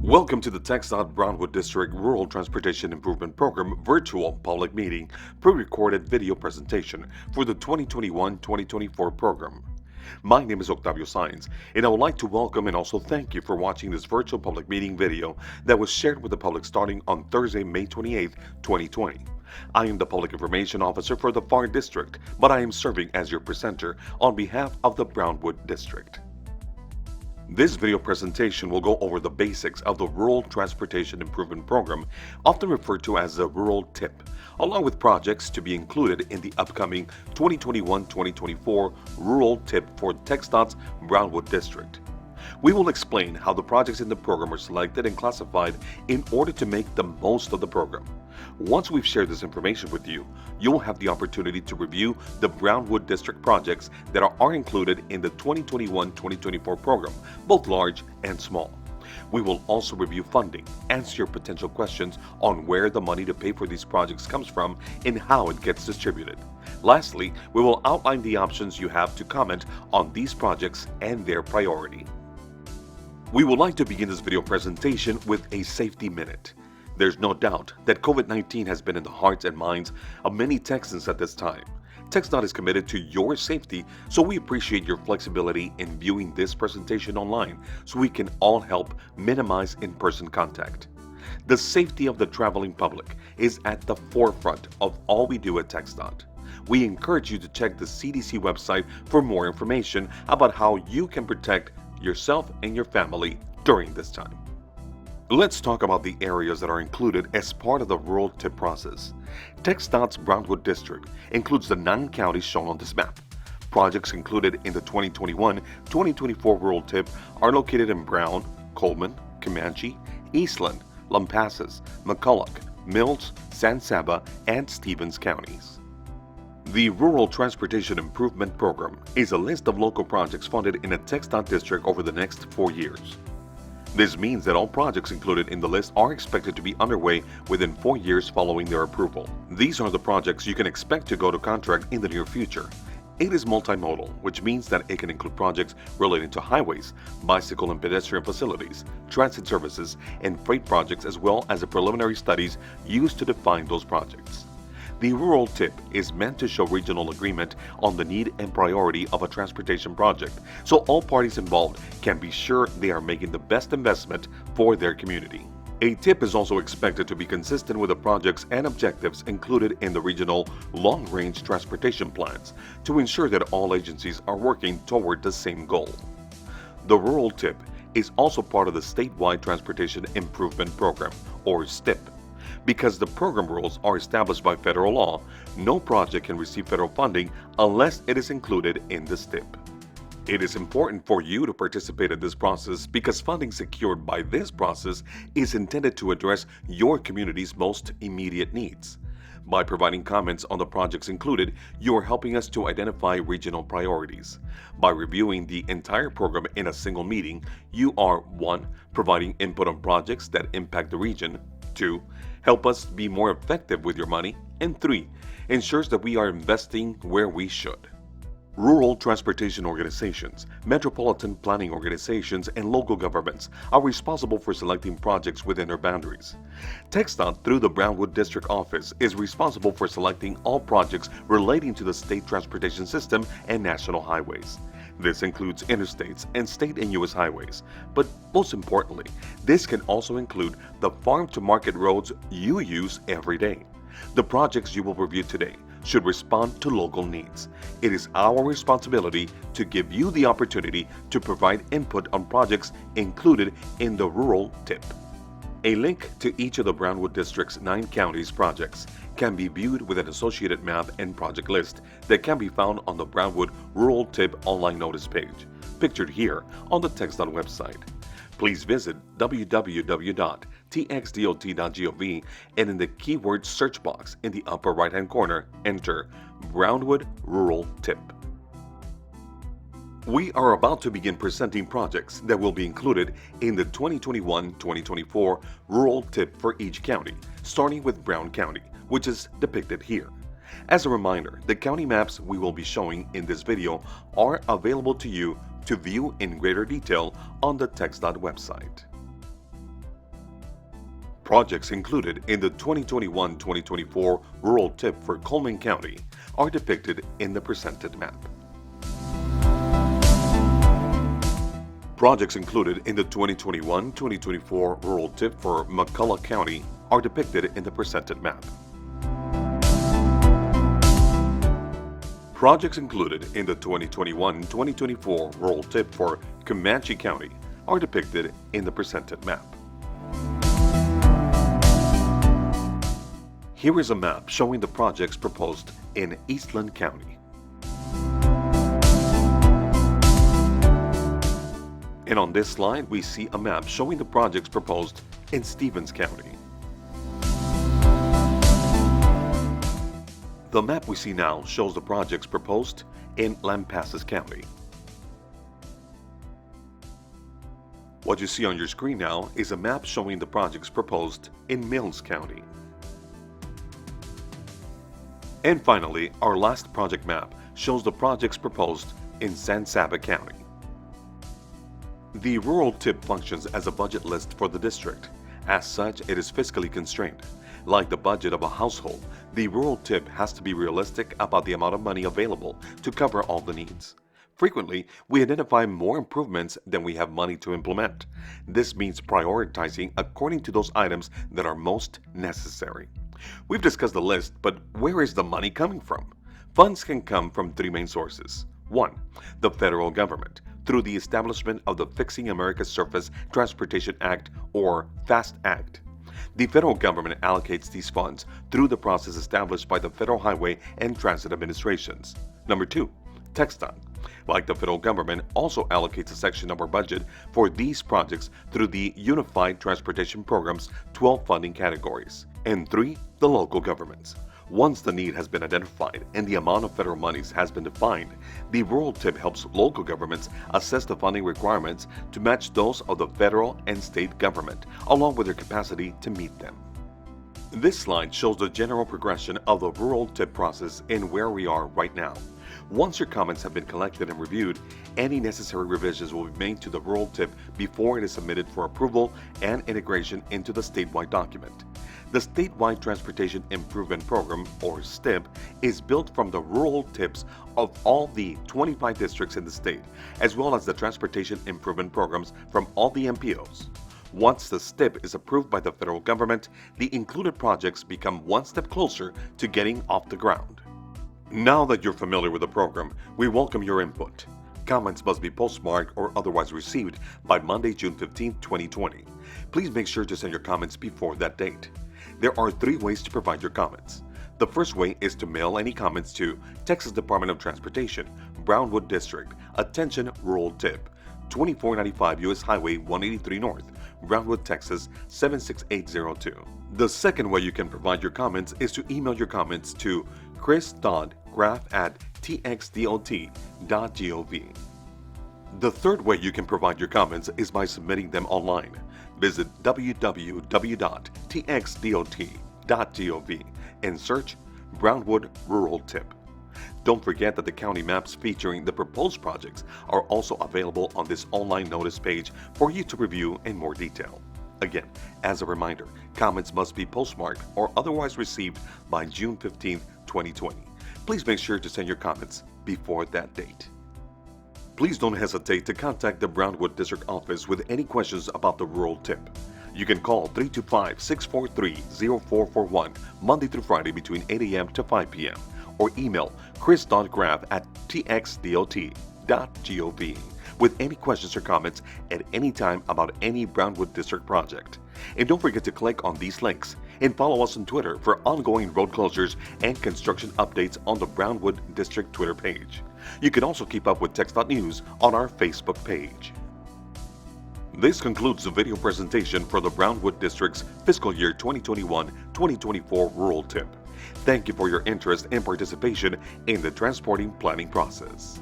Welcome to the TxDOT Brownwood District Rural Transportation Improvement Program virtual public meeting, pre-recorded video presentation for the 2021-2024 program. My name is Octavio Saenz, and I would like to welcome and also thank you for watching this virtual public meeting video that was shared with the public starting on Thursday, May 28, 2020. I am the Public Information Officer for the FAR District, but I am serving as your presenter on behalf of the Brownwood District. This video presentation will go over the basics of the Rural Transportation Improvement Program, often referred to as the Rural TIP, along with projects to be included in the upcoming 2021-2024 Rural TIP for TxDOT's Brownwood District. We will explain how the projects in the program are selected and classified in order to make the most of the program. Once we've shared this information with you, you'll have the opportunity to review the Brownwood District projects that are included in the 2021-2024 program, both large and small. We will also review funding, answer your potential questions on where the money to pay for these projects comes from and how it gets distributed. Lastly, we will outline the options you have to comment on these projects and their priority. We would like to begin this video presentation with a safety minute. There's no doubt that COVID-19 has been in the hearts and minds of many Texans at this time. TxDOT is committed to your safety, so we appreciate your flexibility in viewing this presentation online so we can all help minimize in-person contact. The safety of the traveling public is at the forefront of all we do at TxDOT. We encourage you to check the CDC website for more information about how you can protect yourself and your family during this time. Let's talk about the areas that are included as part of the Rural TIP process. TxDOT's Brownwood District includes the 9 counties shown on this map. Projects included in the 2021-2024 Rural TIP are located in Brown, Coleman, Comanche, Eastland, Lampasas, McCulloch, Mills, San Saba, and Stevens counties. The Rural Transportation Improvement Program is a list of local projects funded in a TxDOT district over the next 4 years. This means that all projects included in the list are expected to be underway within 4 years following their approval. These are the projects you can expect to go to contract in the near future. It is multimodal, which means that it can include projects relating to highways, bicycle and pedestrian facilities, transit services, and freight projects, as well as the preliminary studies used to define those projects. The Rural TIP is meant to show regional agreement on the need and priority of a transportation project, so all parties involved can be sure they are making the best investment for their community. A TIP is also expected to be consistent with the projects and objectives included in the regional long-range transportation plans to ensure that all agencies are working toward the same goal. The Rural TIP is also part of the Statewide Transportation Improvement Program, or STIP. Because the program rules are established by federal law, no project can receive federal funding unless it is included in the STIP. It is important for you to participate in this process because funding secured by this process is intended to address your community's most immediate needs. By providing comments on the projects included, you are helping us to identify regional priorities. By reviewing the entire program in a single meeting, you are 1. Providing input on projects that impact the region, 2. Help us be more effective with your money, and 3. Ensures that we are investing where we should. Rural transportation organizations, metropolitan planning organizations, and local governments are responsible for selecting projects within their boundaries. TxDOT, through the Brownwood District Office, is responsible for selecting all projects relating to the state transportation system and national highways. This includes interstates and state and U.S. highways, but most importantly, this can also include the farm-to-market roads you use every day. The projects you will review today should respond to local needs. It is our responsibility to give you the opportunity to provide input on projects included in the Rural TIP. A link to each of the Brownwood District's 9 counties projects can be viewed with an associated map and project list that can be found on the Brownwood Rural TIP online notice page, pictured here on the TxDOT website. Please visit www.txdot.gov and in the keyword search box in the upper right-hand corner, enter Brownwood Rural TIP. We are about to begin presenting projects that will be included in the 2021-2024 Rural TIP for each county, starting with Brown County, which is depicted here. As a reminder, the county maps we will be showing in this video are available to you to view in greater detail on the TxDOT website. Projects included in the 2021-2024 Rural TIP for Coleman County are depicted in the presented map. Projects included in the 2021-2024 Rural TIP for McCullough County are depicted in the presented map. Projects included in the 2021-2024 Rural TIP for Comanche County are depicted in the presented map. Here is a map showing the projects proposed in Eastland County. And on this slide, we see a map showing the projects proposed in Stevens County. The map we see now shows the projects proposed in Lampasas County. What you see on your screen now is a map showing the projects proposed in Mills County. And finally, our last project map shows the projects proposed in San Saba County. The Rural TIP functions as a budget list for the district. As such, it is fiscally constrained. Like the budget of a household, the Rural TIP has to be realistic about the amount of money available to cover all the needs. Frequently, we identify more improvements than we have money to implement. This means prioritizing according to those items that are most necessary. We've discussed the list, but where is the money coming from? Funds can come from three main sources. 1. The federal government, through the establishment of the Fixing America's Surface Transportation Act, or FAST Act. The federal government allocates these funds through the process established by the Federal Highway and Transit Administrations. Number 2. TxDOT, like the federal government, also allocates a section of our budget for these projects through the Unified Transportation Program's 12 funding categories. And 3. The local governments. Once the need has been identified and the amount of federal monies has been defined, the Rural TIP helps local governments assess the funding requirements to match those of the federal and state government, along with their capacity to meet them. This slide shows the general progression of the Rural TIP process and where we are right now. Once your comments have been collected and reviewed, any necessary revisions will be made to the Rural TIP before it is submitted for approval and integration into the statewide document. The Statewide Transportation Improvement Program, or STIP, is built from the rural TIPs of all the 25 districts in the state, as well as the transportation improvement programs from all the MPOs. Once the STIP is approved by the federal government, the included projects become one step closer to getting off the ground. Now that you're familiar with the program, we welcome your input. Comments must be postmarked or otherwise received by Monday, June 15, 2020. Please make sure to send your comments before that date. There are 3 ways to provide your comments. The first way is to mail any comments to Texas Department of Transportation, Brownwood District, Attention Rural TIP, 2495 U.S. Highway 183 North, Brownwood, Texas 76802. The second way you can provide your comments is to email your comments to chris.graff@txdot.gov. The third way you can provide your comments is by submitting them online. Visit www.txdot.gov and search Brownwood Rural TIP. Don't forget that the county maps featuring the proposed projects are also available on this online notice page for you to review in more detail. Again, as a reminder, comments must be postmarked or otherwise received by June 15, 2020. Please make sure to send your comments before that date. Please don't hesitate to contact the Brownwood District Office with any questions about the Rural TIP. You can call 325-643-0441 Monday through Friday between 8 a.m. to 5 p.m. or email chris.graff@txdot.gov with any questions or comments at any time about any Brownwood District project. And don't forget to click on these links and follow us on Twitter for ongoing road closures and construction updates on the Brownwood District Twitter page. You can also keep up with TxDOT News on our Facebook page. This concludes the video presentation for the Brownwood District's fiscal year 2021-2024 Rural TIP. Thank you for your interest and participation in the transporting planning process.